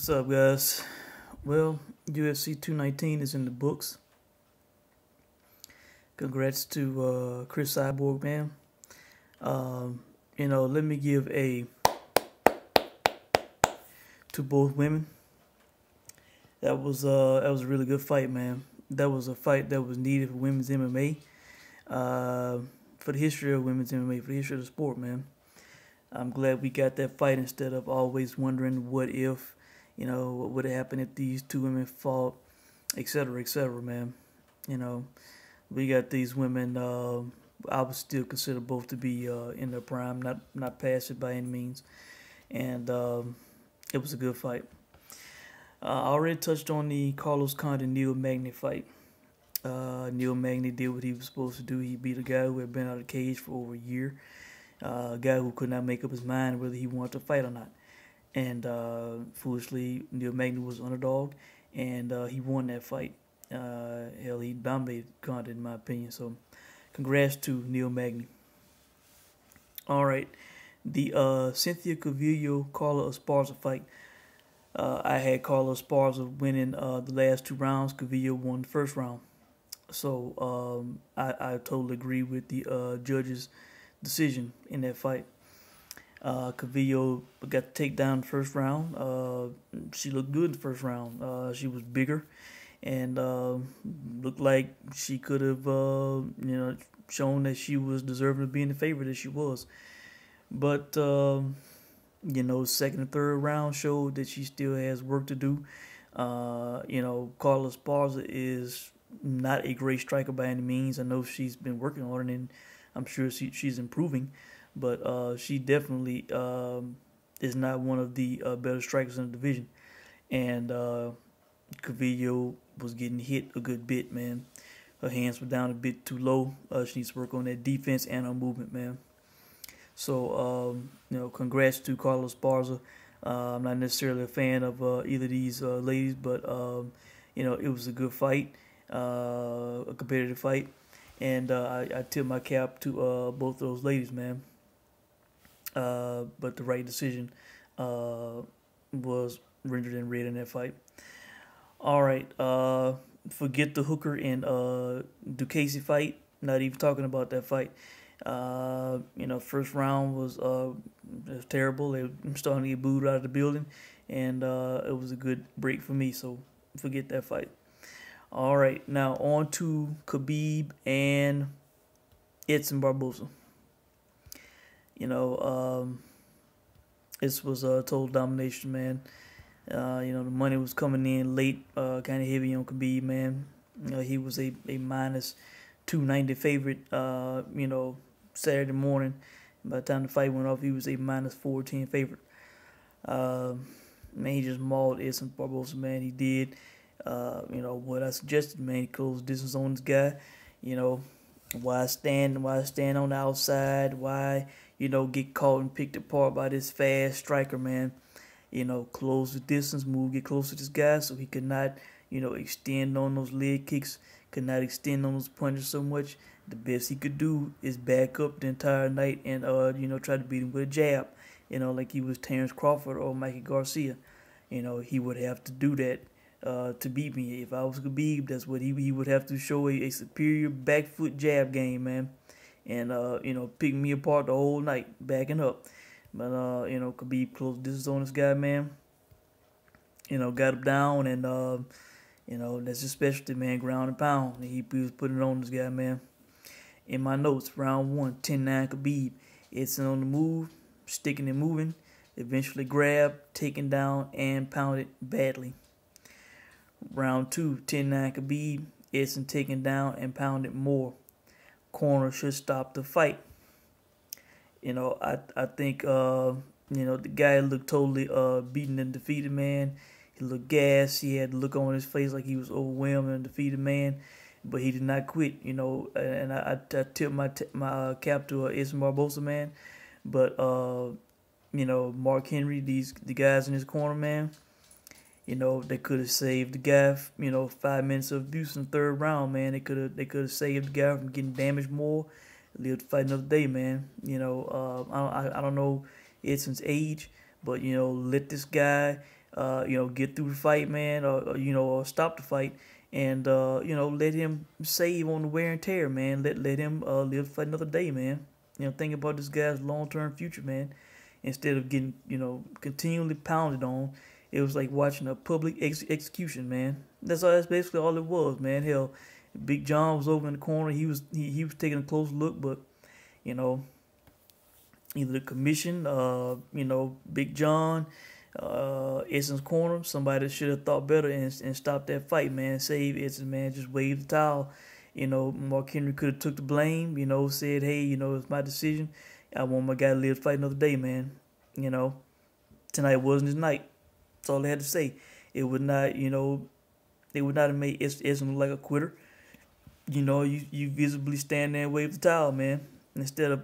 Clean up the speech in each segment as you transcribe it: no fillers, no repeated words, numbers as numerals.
What's up, guys? Well, UFC 219 is in the books. Congrats to Chris Cyborg, man. Let me give a to both women. That was a really good fight, man. That was a fight that was needed for women's MMA. For the history of women's MMA, for the history of the sport, man. I'm glad we got that fight instead of always wondering what if, what would have happened if these two women fought, etc., man. We got these women. I would still consider both to be in their prime, not past it by any means, and it was a good fight. I already touched on the Carlos Condit Neil Magny fight. Neil Magny did what he was supposed to do. He beat a guy who had been out of the cage for over a year. A guy who could not make up his mind whether he wanted to fight or not. And foolishly, Neil Magny was underdog, and he won that fight. Hell, he dominated Condit, in my opinion. So, congrats to Neil Magny. All right, the Cynthia Calvillo Carla Esparza fight. I had Carla Esparza winning the last two rounds. Calvillo won the first round. So I totally agree with the judges' decision in that fight. Calvillo got to take down the first round. She looked good in the first round. She was bigger and looked like she could have, shown that she was deserving of being the favorite that she was. But, second and third round showed that she still has work to do. Carla Esparza is not a great striker by any means. I know she's been working on it, and I'm sure she's improving, but she definitely is not one of the better strikers in the division. And Calvillo was getting hit a good bit, man. Her hands were down a bit too low. She needs to work on that defense and her movement, man. So, congrats to Carla Esparza. I'm not necessarily a fan of either of these ladies, but, it was a good fight, a competitive fight. And I tip my cap to both of those ladies, man. But the right decision was rendered in red in that fight. All right, forget the Hooker and Ducasey fight. Not even talking about that fight. First round was terrible. They were starting to get booed out of the building, and it was a good break for me. So forget that fight. All right, now on to Khabib and Edson Barboza. This was a total domination, man. The money was coming in late, kind of heavy on Khabib, man. He was a minus 290 favorite, Saturday morning. By the time the fight went off, he was a minus 410 favorite. Man, he just mauled Edson Barboza, man. He did. What I suggested, man, he closed distance on this guy. Why stand on the outside? Why, get caught and picked apart by this fast striker, man? Close the distance, get close to this guy so he could not, extend on those leg kicks, could not extend on those punches so much. The best he could do is back up the entire night and, try to beat him with a jab, like he was Terrence Crawford or Mikey Garcia. He would have to do that to beat me. If I was Khabib, that's what he would have to show a superior back foot jab game, man. And, pick me apart the whole night, backing up. But, Khabib closed distance on this guy, man. Got him down, and, that's his specialty, man, ground and pound. And he was putting it on this guy, man. In my notes, round 1, 10-9 Khabib. Edson on the move, sticking and moving. Eventually grabbed, taken down, and pounded badly. Round 2, 10-9 Khabib. Edson taken down and pounded more. Corner should stop the fight. I think, the guy looked totally beaten and defeated, man. He looked gassed. He had the look on his face like he was overwhelmed and defeated, man. But he did not quit, and I tip my cap to Edson Barboza, man. But, Mark Henry, the guys in his corner, man, they could have saved the guy, 5 minutes of abuse in the third round, man. They could have saved the guy from getting damaged more, live to fight another day, man. I don't know Edson's age, but, let this guy get through the fight, man, or stop the fight, and let him save on the wear and tear, man. Let him live for another day, man. Think about this guy's long-term future, man. Instead of getting continually pounded on, it was like watching a public execution, man. That's basically all it was, man. Hell, Big John was over in the corner. He was taking a close look, but either the commission, Big John, Essence Corner, somebody should have thought better and stopped that fight, man. Save Essence, man. Just wave the towel. Mark Henry could have took the blame. Said, hey, it's my decision. I want my guy to live to fight another day, man. Tonight wasn't his night. That's all they had to say. It would not, they would not have made Essence look like a quitter. You visibly stand there and wave the towel, man. Instead of,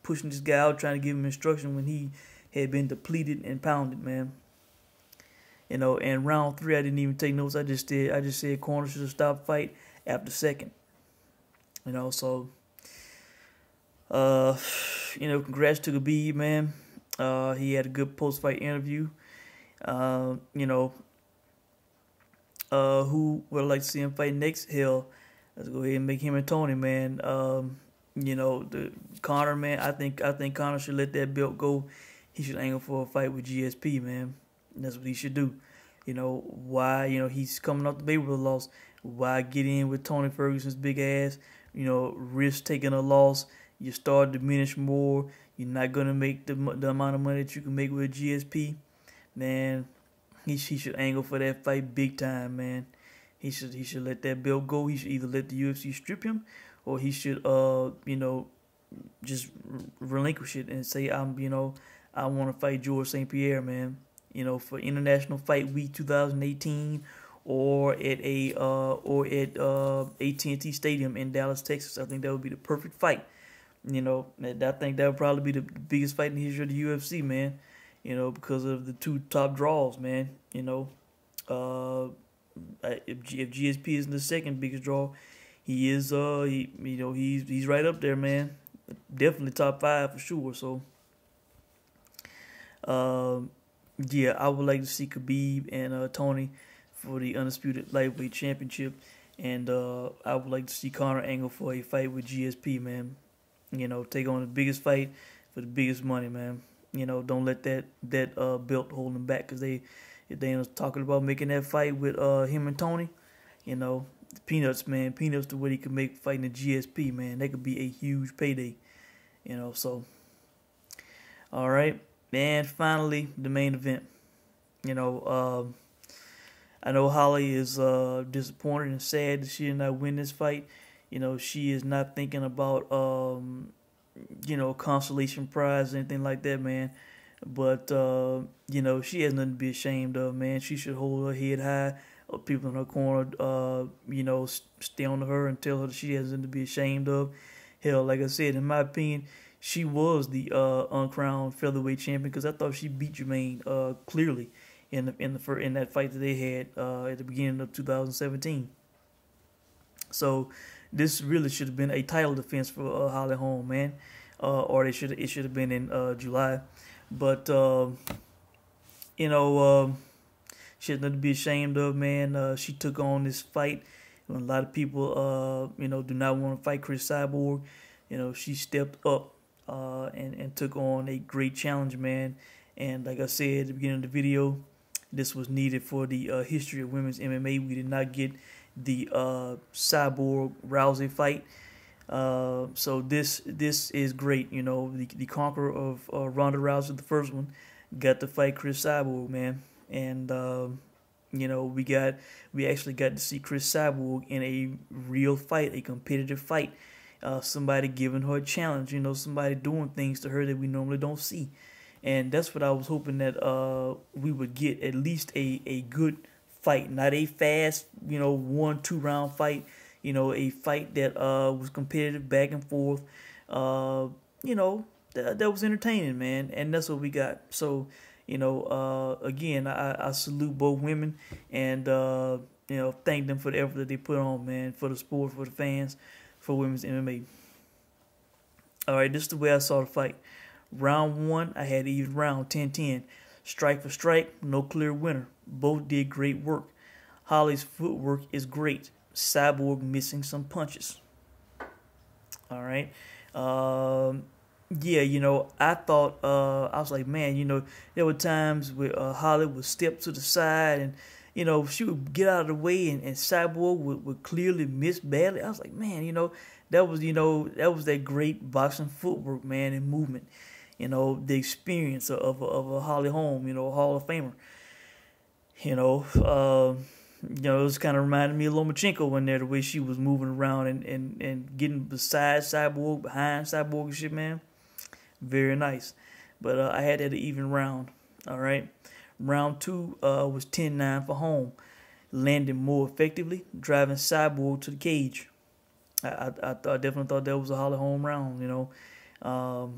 pushing this guy out, trying to give him instruction when he had been depleted and pounded, man. And round 3, I didn't even take notes. I just said corner should have stopped fight after second. So, congrats to Khabib, man. He had a good post-fight interview. Who would I like to see him fight next? Hell, let's go ahead and make him and Tony, man. The Conor, man. I think Conor should let that belt go. He should angle for a fight with GSP, man. That's what he should do. Why? He's coming off the Mayweather loss. Why get in with Tony Ferguson's big ass? Risk taking a loss. You start to diminish more. You're not gonna make the amount of money that you can make with GSP, man. He should angle for that fight big time, man. He should let that belt go. He should either let the UFC strip him, or he should just relinquish it and say I want to fight George St. Pierre, man. For International Fight Week 2018, or at AT&T Stadium in Dallas, Texas. I think that would be the perfect fight. I think that would probably be the biggest fight in the history of the UFC, man. Because of the 2 top draws, man. If GSP isn't the second biggest draw, he is. He's right up there, man. Definitely top 5 for sure. So, yeah, I would like to see Khabib and Tony for the undisputed lightweight championship, and I would like to see Conor angle for a fight with GSP, man. Take on the biggest fight for the biggest money, man. Don't let that belt hold him back, because if they was talking about making that fight with him and Tony, peanuts, man. Peanuts to what he could make fighting the GSP, man. That could be a huge payday. So all right, man. Finally, the main event. I know Holly is disappointed and sad that she did not win this fight. She is not thinking about consolation prize or anything like that, man. But she has nothing to be ashamed of, man. She should hold her head high. People in her corner, stay on her and tell her that she has nothing to be ashamed of. Hell, like I said, in my opinion, she was the uncrowned featherweight champion, because I thought she beat Jermaine clearly in that fight that they had at the beginning of 2017. So this really should have been a title defense for Holly Holm, man. Or it should have been in July. But she has nothing to be ashamed of, man. She took on this fight when a lot of people do not want to fight Chris Cyborg. She stepped up and took on a great challenge, man. And like I said at the beginning of the video, this was needed for the history of women's MMA. We did not get the Cyborg Rousey fight. So this is great. The conqueror of Ronda Rousey, the first one, got to fight Chris Cyborg, man. And we actually got to see Chris Cyborg in a real fight, a competitive fight. Somebody giving her a challenge, somebody doing things to her that we normally don't see. And that's what I was hoping that we would get, at least a good fight, not a fast, 1-2 round fight, a fight that was competitive, back and forth, that was entertaining, man. And that's what we got. So, again, I salute both women, and thank them for the effort that they put on, man, for the sport, for the fans, for women's MMA. All right, this is the way I saw the fight. Round 1, I had even round 10-10. Strike for strike, no clear winner. Both did great work. Holly's footwork is great. Cyborg missing some punches. All right. Yeah, I thought I was like, man, there were times where Holly would step to the side and she would get out of the way and Cyborg would clearly miss badly. I was like, man, that was that great boxing footwork, man, and movement. The experience of a Holly Holm, a Hall of Famer. It was kind of reminded me of Lomachenko in there, the way she was moving around and getting beside Cyborg, behind Cyborg and shit, man. Very nice. But I had that an even round. All right. Round 2 was 10-9 for Holm, landing more effectively, driving Cyborg to the cage. I definitely thought that was a Holly Holm round. Like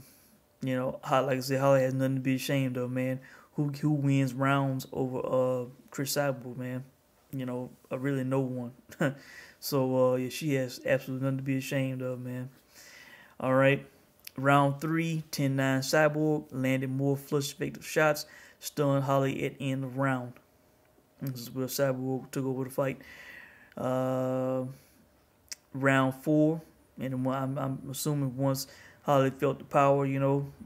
I said, Holly has nothing to be ashamed of, man. Who wins rounds over Chris Cyborg, man? Really no one. So yeah, she has absolutely nothing to be ashamed of, man. All right. Round 3, 10-9 Cyborg, landed more flush effective shots, stunned Holly at end of round. This is where Cyborg took over the fight. Round 4, and I'm assuming once Holly felt the power,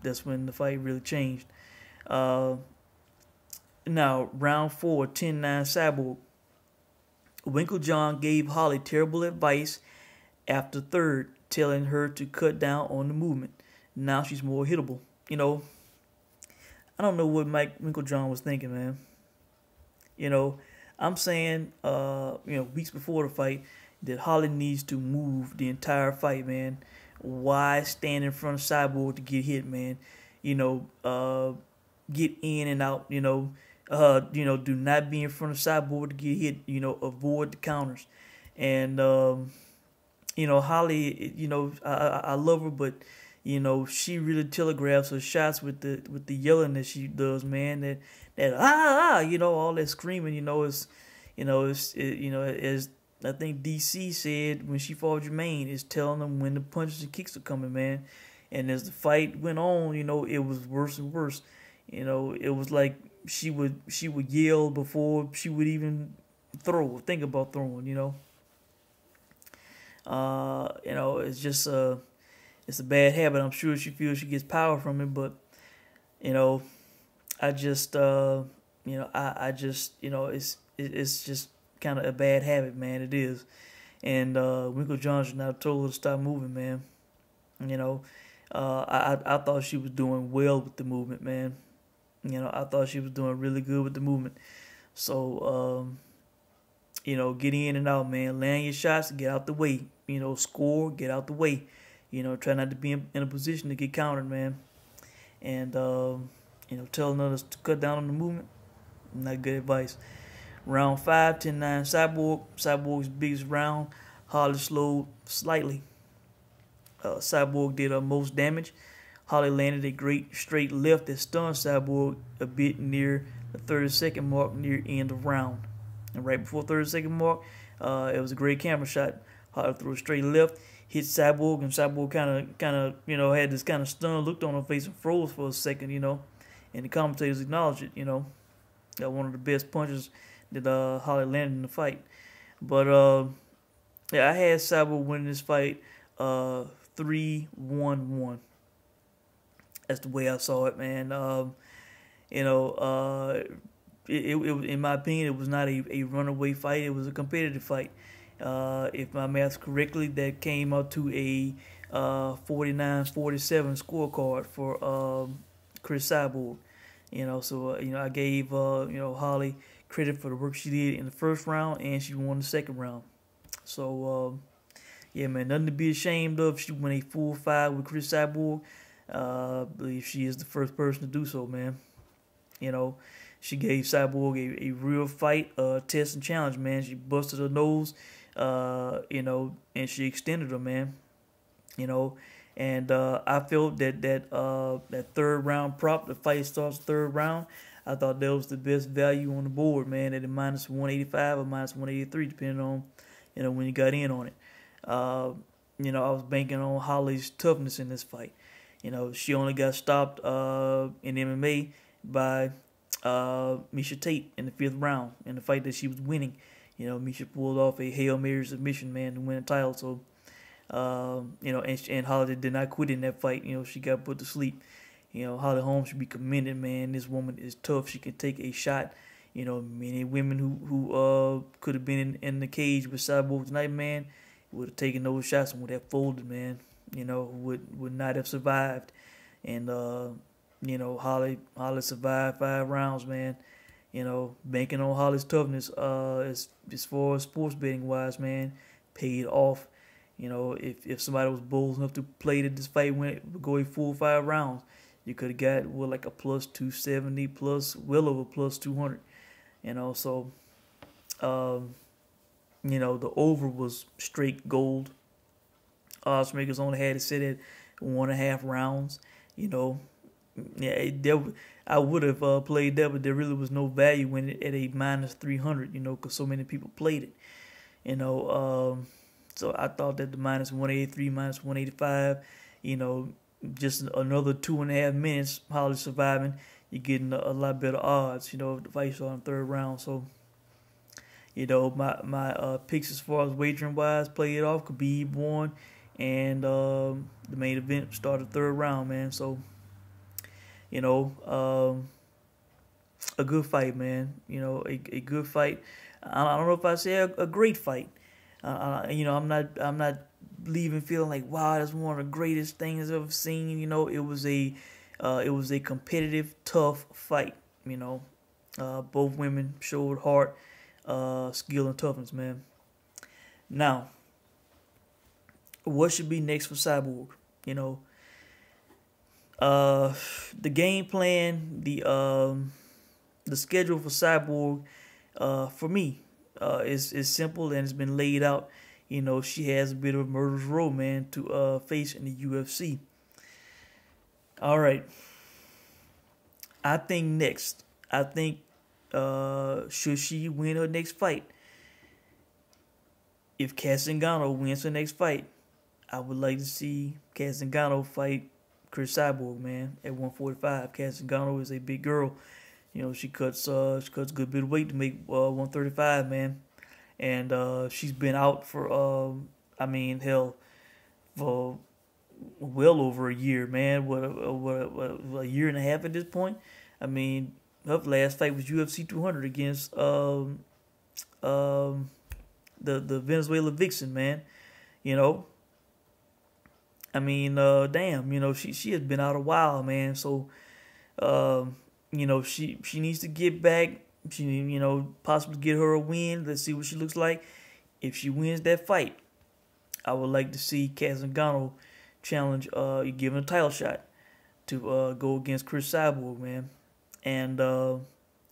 that's when the fight really changed. Now, round 4, 10-9 Cyborg. Winklejohn gave Holly terrible advice after third, telling her to cut down on the movement. Now she's more hittable. I don't know what Mike Winklejohn was thinking, man. I'm saying, weeks before the fight, that Holly needs to move the entire fight, man. Why stand in front of Cyborg to get hit, man? Get in and out, do not be in front of Cyborg to get hit, avoid the counters. And, Holly, I love her, but, she really telegraphs her shots with the yelling that she does, man. That all that screaming, as I think DC said when she fought Jermaine, is telling them when the punches and kicks are coming, man. And as the fight went on, it was worse and worse. It was like she would yell before she would even throw or think about throwing. It's just it's a bad habit. I'm sure she feels she gets power from it, but I just it's just kind of a bad habit, man. It is, and Winklejohn should not have told her to stop moving, man. I thought she was doing well with the movement, man. I thought she was doing really good with the movement. So, get in and out, man. Land your shots, get out the way. Score, get out the way. Try not to be in a position to get countered, man. And, telling others to cut down on the movement, not good advice. Round 5, 10-9 Cyborg. Cyborg's biggest round. Holly slowed slightly. Cyborg did most damage. Holly landed a great straight left that stunned Cyborg a bit near the 30-second mark, near end of round. And right before 30-second mark, it was a great camera shot. Holly threw a straight left, hit Cyborg, and Cyborg kind of had this kind of stunned look on her face and froze for a second, and the commentators acknowledged it, Got one of the best punches that Holly landed in the fight. But yeah, I had Cyborg winning this fight 3-1-1. That's the way I saw it, man. It in my opinion, it was not a runaway fight. It was a competitive fight. If my math's correctly, that came out to a 49-47 scorecard for Chris Cyborg. So I gave Holly credit for the work she did in the first round, and she won the second round. So yeah, man, nothing to be ashamed of. She won a full fight with Chris Cyborg. I believe she is the first person to do so, man. She gave Cyborg a real fight, test and challenge, man. She busted her nose, and she extended her, man. And I felt that third round prop, the fight starts third round, I thought that was the best value on the board, man, at a minus 185 or minus 183, depending on, when you got in on it. I was banking on Holly's toughness in this fight. She only got stopped in MMA by Misha Tate in the 5th round in the fight that she was winning. You know, Misha pulled off a Hail Mary submission, man, to win the title. So, you know, and Holly did not quit in that fight. You know, she got put to sleep. You know, Holly Holm should be commended, man. This woman is tough. She can take a shot. You know, many women who could have been in the cage with Cyborg tonight, man, would have taken those shots and would have folded, man. You know, would not have survived. And you know, Holly survived 5 rounds, man. You know, banking on Holly's toughness, as far as sports betting wise, man, paid off. You know, if somebody was bold enough to play that this fight went go a full 5 rounds, you could have got like a plus 270, plus well over plus 200. You know, so you know, the over was straight gold. Odds makers only had it set at 1.5 rounds. You know, yeah, I would have played that, but there really was no value in it at a minus 300. You know, because so many people played it. You know, so I thought that the minus 183, minus 185, you know, just another 2.5 minutes, Holly surviving, you're getting a lot better odds. You know, if the fight started in the 3rd round. So, you know, my picks as far as wagering wise played off. Khabib won, and the main event started 3rd round, man. So, you know, a good fight, man. You know, a good fight. I don't know if I say a great fight. You know, I'm not leaving feeling like, wow, that's one of the greatest things I've ever seen. You know, it was a competitive, tough fight. You know, both women showed heart, skill, and toughness, man. Now, what should be next for Cyborg? You know, the game plan, the schedule for Cyborg, for me, is simple and it's been laid out. You know, she has a bit of a murderer's row, man, to face in the UFC. All right. I think should she win her next fight, if Cat Zingano wins her next fight, I would like to see Cat Zingano fight Chris Cyborg, man, at 145. Cat Zingano is a big girl. You know, she cuts a good bit of weight to make 135, man. And she's been out for I mean, hell, for well over a year, man. What a year and a half at this point. I mean, her last fight was UFC 200 against the Venezuela Vixen, man. You know, I mean, damn, you know, she has been out a while, man. So, you know, she needs to get back. She, you know, possibly get her a win. Let's see what she looks like. If she wins that fight, I would like to see Cat Zingano challenge, give him a title shot to go against Chris Cyborg, man. And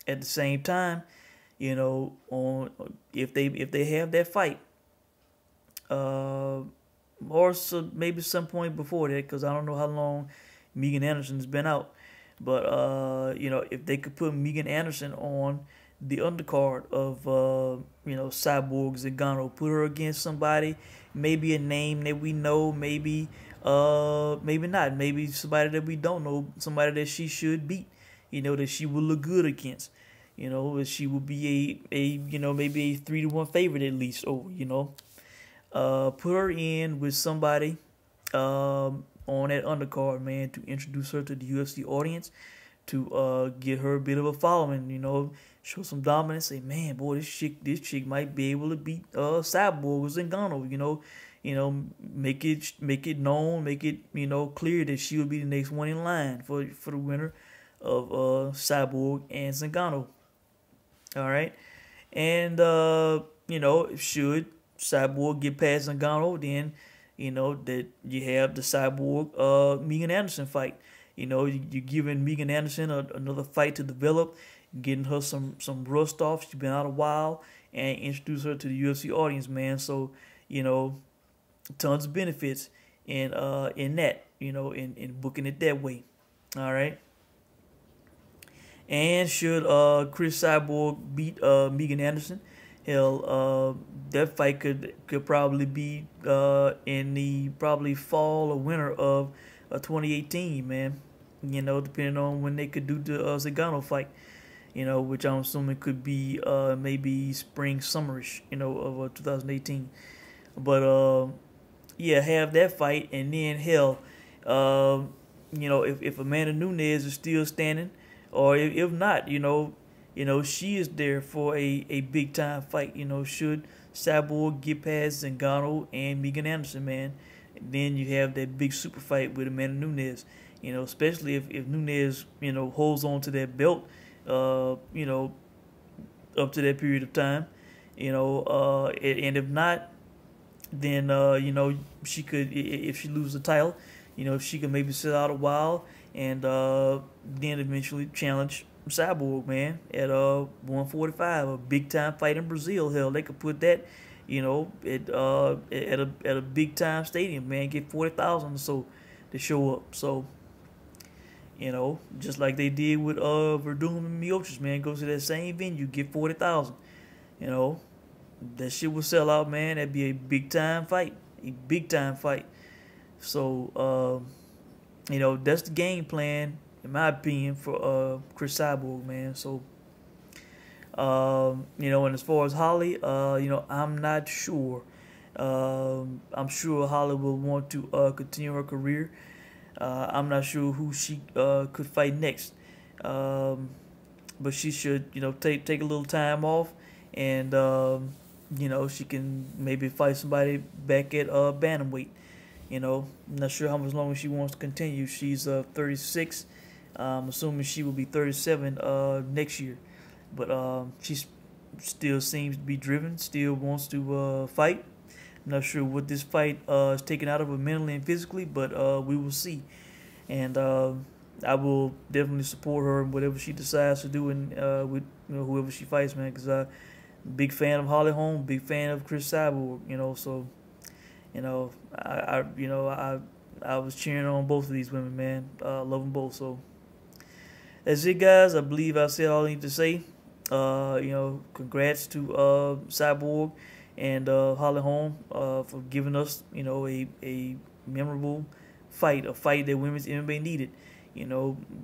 at the same time, you know, if they have that fight, or so maybe some point before that, because I don't know how long Megan Anderson's been out. But, you know, if they could put Megan Anderson on the undercard of, you know, Cyborg Zingano, put her against somebody, maybe a name that we know, maybe not, maybe somebody that we don't know, somebody that she should beat, you know, that she will look good against, you know, that she will be a you know, maybe a 3-1 favorite at least, or, you know, put her in with somebody, on that undercard, man, to introduce her to the UFC audience, to get her a bit of a following, you know, show some dominance, say, man, boy, this chick might be able to beat Cyborg or Zingano, you know, make it known, make it, you know, clear that she will be the next one in line for the winner of Cyborg and Zingano. All right, and you know, should Cyborg get past Zingano, then, you know, that you have the Cyborg Megan Anderson fight. You know, you're giving Megan Anderson another fight to develop, getting her some rust off. She's been out a while, and introduce her to the UFC audience, man. So, you know, tons of benefits in that, you know, in booking it that way. All right. And should Chris Cyborg beat Megan Anderson, hell, that fight could probably be in the probably fall or winter of 2018, man. You know, depending on when they could do the Zingano fight. which I'm assuming could be maybe spring, summerish, of 2018. But yeah, have that fight, and then hell, if Amanda Nunes is still standing, or if not, she is there for a big time fight. Should Cyborg get past Zingano and Megan Anderson, man, and then you have that big super fight with Amanda Nunes. Especially if Nunes, holds on to that belt, up to that period of time, and if not, then she could, if she loses the title, she could maybe sit out a while and then eventually challenge Cyborg, man, at 145, a big time fight in Brazil. Hell, they could put that, at a big time stadium, man, get 40,000 or so to show up. So just like they did with Verdum and Miocic, man, go to that same venue, get 40,000. That shit will sell out, man. That'd be a big time fight, a big time fight. So that's the game plan, in my opinion, for Chris Cyborg, man. So and as far as Holly, I'm not sure. I'm sure Holly will want to continue her career. I'm not sure who she could fight next, but she should, take a little time off, and she can maybe fight somebody back at bantamweight. I'm not sure how much longer she wants to continue. She's 36. I'm assuming she will be 37 next year, but she still seems to be driven. Still wants to fight. I'm not sure what this fight is taken out of her mentally and physically, but we will see. And I will definitely support her in whatever she decides to do, and with whoever she fights, man. Because I'm a big fan of Holly Holm, big fan of Chris Cyborg. So I was cheering on both of these women, man. Love them both. So that's it, guys. I believe I said all I need to say. Congrats to Cyborg and Holly Holm for giving us, a memorable fight, a fight that women's MMA needed.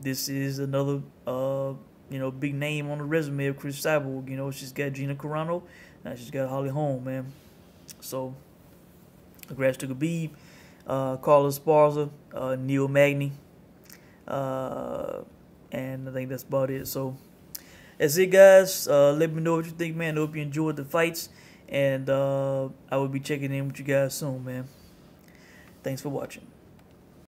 This is another, big name on the resume of Chris Cyborg. She's got Gina Carano, now she's got Holly Holm, man. So, congrats to Khabib, Carlos Barboza, Neil Magny, and I think that's about it. So, that's it, guys. Let me know what you think, man. I hope you enjoyed the fights. And I will be checking in with you guys soon, man. Thanks for watching.